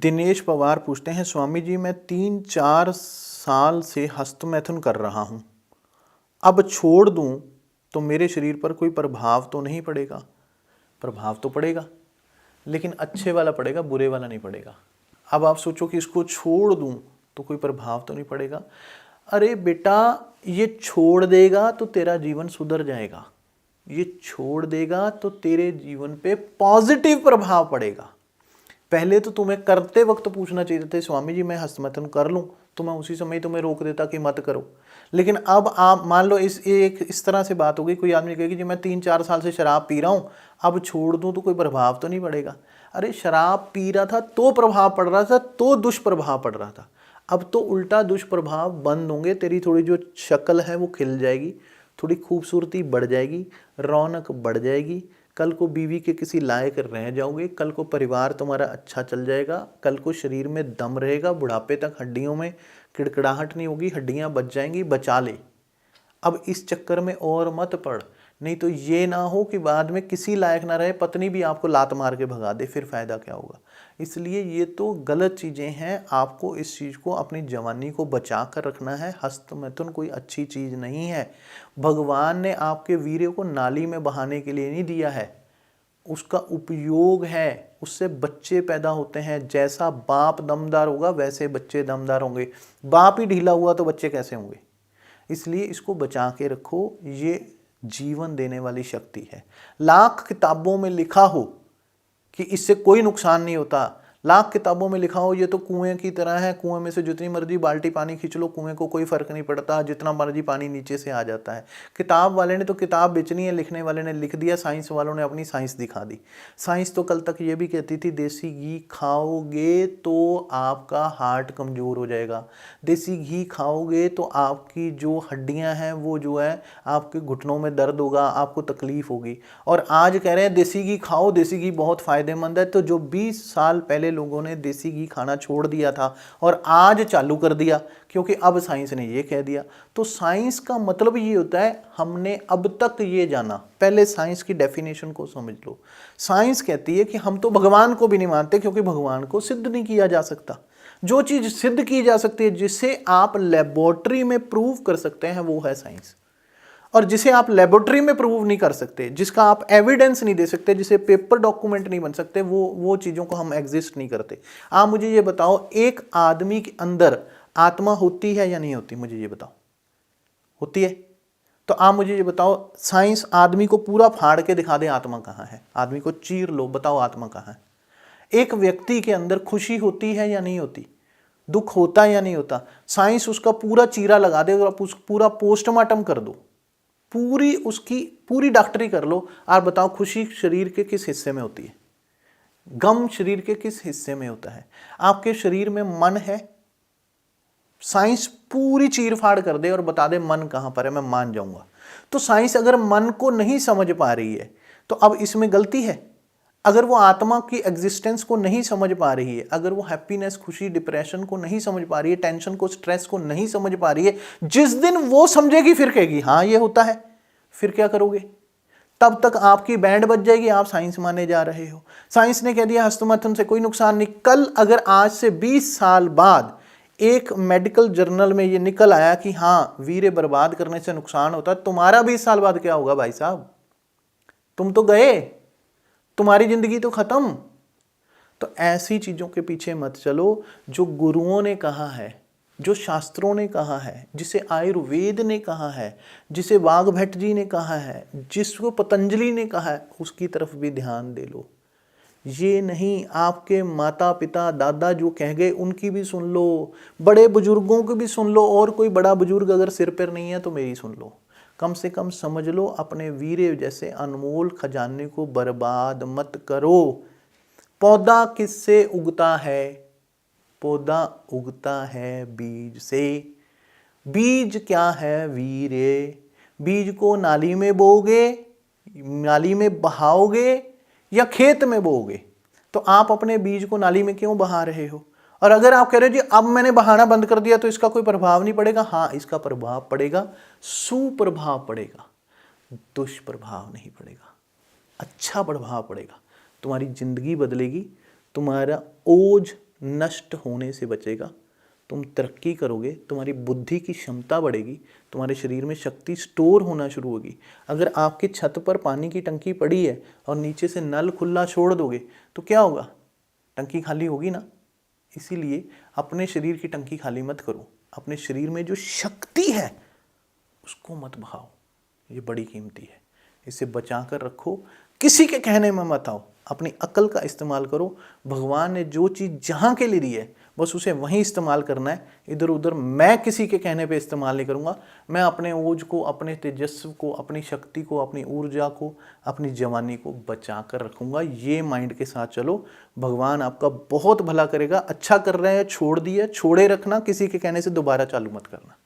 दिनेश पवार पूछते हैं, स्वामी जी मैं 3-4 साल से हस्तमैथुन कर रहा हूँ, अब छोड़ दूँ तो मेरे शरीर पर कोई प्रभाव तो नहीं पड़ेगा? प्रभाव तो पड़ेगा, लेकिन अच्छे वाला पड़ेगा, बुरे वाला नहीं पड़ेगा। अब आप सोचो कि इसको छोड़ दूँ तो कोई प्रभाव तो नहीं पड़ेगा। अरे बेटा, ये छोड़ देगा तो तेरा जीवन सुधर जाएगा, ये छोड़ देगा तो तेरे जीवन पे पॉजिटिव प्रभाव पड़ेगा। पहले तो तुम्हें करते वक्त पूछना चाहिए था, स्वामी जी मैं हस्तमैथुन कर लूँ, तो मैं उसी समय तुम्हें रोक देता कि मत करो। लेकिन अब आप मान लो इस तरह से बात होगी, कोई आदमी कहेगी जी मैं 3-4 साल से शराब पी रहा हूँ, अब छोड़ दूँ तो कोई प्रभाव तो नहीं पड़ेगा। अरे शराब पी रहा था तो प्रभाव पड़ रहा था, तो दुष्प्रभाव पड़ रहा था। अब तो उल्टा दुष्प्रभाव बंद होंगे, तेरी थोड़ी जो शक्ल है वो खिल जाएगी, थोड़ी खूबसूरती बढ़ जाएगी, रौनक बढ़ जाएगी, कल को बीवी के किसी लायक रह जाओगे, कल को परिवार तुम्हारा अच्छा चल जाएगा, कल को शरीर में दम रहेगा, बुढ़ापे तक हड्डियों में किड़किड़ाहट नहीं होगी, हड्डियां बच जाएंगी, बचा ले। अब इस चक्कर में और मत पड़, नहीं तो ये ना हो कि बाद में किसी लायक ना रहे, पत्नी भी आपको लात मार के भगा दे, फिर फायदा क्या होगा। इसलिए ये तो गलत चीज़ें हैं, आपको इस चीज़ को अपनी जवानी को बचा कर रखना है। हस्तमैथुन कोई अच्छी चीज़ नहीं है। भगवान ने आपके वीर्य को नाली में बहाने के लिए नहीं दिया है, उसका उपयोग है, उससे बच्चे पैदा होते हैं। जैसा बाप दमदार होगा वैसे बच्चे दमदार होंगे, बाप ही ढीला हुआ तो बच्चे कैसे होंगे। इसलिए इसको बचा के रखो, ये जीवन देने वाली शक्ति है। लाख किताबों में लिखा हो कि इससे कोई नुकसान नहीं होता, लाख किताबों में लिखा हो ये तो कुएं की तरह है, कुएं में से जितनी मर्जी बाल्टी पानी खींच लो, कुएं को कोई फर्क नहीं पड़ता, जितना मर्जी पानी नीचे से आ जाता है। किताब वाले ने तो किताब बेचनी है, लिखने वाले ने लिख दिया, साइंस वालों ने अपनी साइंस दिखा दी। साइंस तो कल तक ये भी कहती थी देसी घी खाओगे तो आपका हार्ट कमज़ोर हो जाएगा, देसी घी खाओगे तो आपकी जो हड्डियाँ हैं वो जो है आपके घुटनों में दर्द होगा, आपको तकलीफ होगी। और आज कह रहे हैं देसी घी खाओ, देसी घी बहुत फ़ायदेमंद है। तो जो 20 साल पहले लोगों ने देसी घी खाना छोड़ दिया था और आज चालू कर दिया क्योंकि अब साइंस ने ये कह दिया। तो साइंस का मतलब ये होता है हमने अब तक ये जाना। पहले साइंस की डेफिनेशन को समझ लो। साइंस कहती है कि हम तो भगवान को भी नहीं मानते क्योंकि भगवान को सिद्ध नहीं किया जा सकता। जो चीज़ सिद्ध की जा सकती है, जिसे आप लेबोरेटरी में प्रूव कर सकते हैं, वो है साइंस। और जिसे आप लेबोरेटरी में प्रूव नहीं कर सकते, जिसका आप एविडेंस नहीं दे सकते, जिसे पेपर डॉक्यूमेंट नहीं बन सकते, वो चीज़ों को हम एग्जिस्ट नहीं करते। आप मुझे ये बताओ, एक आदमी के अंदर आत्मा होती है या नहीं होती? मुझे ये बताओ, होती है? तो आप मुझे ये बताओ, साइंस आदमी को पूरा फाड़ के दिखा दे आत्मा कहाँ है, आदमी को चीर लो, बताओ आत्मा कहाँ है। एक व्यक्ति के अंदर खुशी होती है या नहीं होती, दुख होता है या नहीं होता? साइंस उसका पूरा चीरा लगा दे और पूरा पोस्टमार्टम कर दो, पूरी उसकी पूरी डॉक्टरी कर लो, और बताओ खुशी शरीर के किस हिस्से में होती है, गम शरीर के किस हिस्से में होता है? आपके शरीर में मन है, साइंस पूरी चीर फाड़ कर दे और बता दे मन कहां पर है, मैं मान जाऊंगा। तो साइंस अगर मन को नहीं समझ पा रही है तो अब इसमें गलती है। अगर वो आत्मा की एग्जिस्टेंस को नहीं समझ पा रही है, अगर वो हैप्पीनेस, खुशी, डिप्रेशन को नहीं समझ पा रही है, टेंशन को, स्ट्रेस को नहीं समझ पा रही है, जिस दिन वो समझेगी फिर कहेगी हाँ ये होता है, फिर क्या करोगे? तब तक आपकी बैंड बज जाएगी, आप साइंस माने जा रहे हो। साइंस ने कह दिया हस्तमैथुन से कोई नुकसान नहीं। कल अगर आज से 20 साल बाद एक मेडिकल जर्नल में ये निकल आया कि हाँ वीर्य बर्बाद करने से नुकसान होता है, तुम्हारा 20 साल बाद क्या होगा भाई साहब? तुम तो गए, तुम्हारी जिंदगी तो खत्म। तो ऐसी चीजों के पीछे मत चलो। जो गुरुओं ने कहा है, जो शास्त्रों ने कहा है, जिसे आयुर्वेद ने कहा है, जिसे वाघभट्ट जी ने कहा है, जिसको पतंजलि ने कहा है, उसकी तरफ भी ध्यान दे लो। ये नहीं आपके माता पिता दादा जो कह गए उनकी भी सुन लो, बड़े बुजुर्गों की भी सुन लो, और कोई बड़ा बुजुर्ग अगर सिर पर नहीं है तो मेरी सुन लो। कम से कम समझ लो, अपने वीर्य जैसे अनमोल खजाने को बर्बाद मत करो। पौधा किससे उगता है? पौधा उगता है बीज से। बीज क्या है? वीर्य। बीज को नाली में बोओगे, नाली में बहाओगे या खेत में बोओगे? तो आप अपने बीज को नाली में क्यों बहा रहे हो? और अगर आप कह रहे हो जी अब मैंने बहाना बंद कर दिया तो इसका कोई प्रभाव नहीं पड़ेगा, हाँ इसका प्रभाव पड़ेगा, सुप्रभाव पड़ेगा, दुष्प्रभाव नहीं पड़ेगा, अच्छा प्रभाव पड़ेगा। तुम्हारी जिंदगी बदलेगी, तुम्हारा ओझ नष्ट होने से बचेगा, तुम तरक्की करोगे, तुम्हारी बुद्धि की क्षमता बढ़ेगी, तुम्हारे शरीर में शक्ति स्टोर होना शुरू होगी। अगर आपकी छत पर पानी की टंकी पड़ी है और नीचे से नल खुला छोड़ दोगे तो क्या होगा? टंकी खाली होगी ना। इसीलिए अपने शरीर की टंकी खाली मत करो, अपने शरीर में जो शक्ति है उसको मत बहाओ, ये बड़ी कीमती है, इसे बचा कर रखो, किसी के कहने में मत आओ, अपनी अकल का इस्तेमाल करो। भगवान ने जो चीज़ जहाँ के लिए दी है बस उसे वहीं इस्तेमाल करना है, इधर उधर मैं किसी के कहने पे इस्तेमाल नहीं करूँगा। मैं अपने ओज को, अपने तेजस्व को, अपनी शक्ति को, अपनी ऊर्जा को, अपनी जवानी को बचा कर रखूँगा। ये माइंड के साथ चलो, भगवान आपका बहुत भला करेगा। अच्छा कर रहे हैं, छोड़ दिए, छोड़े रखना, किसी के कहने से दोबारा चालू मत करना।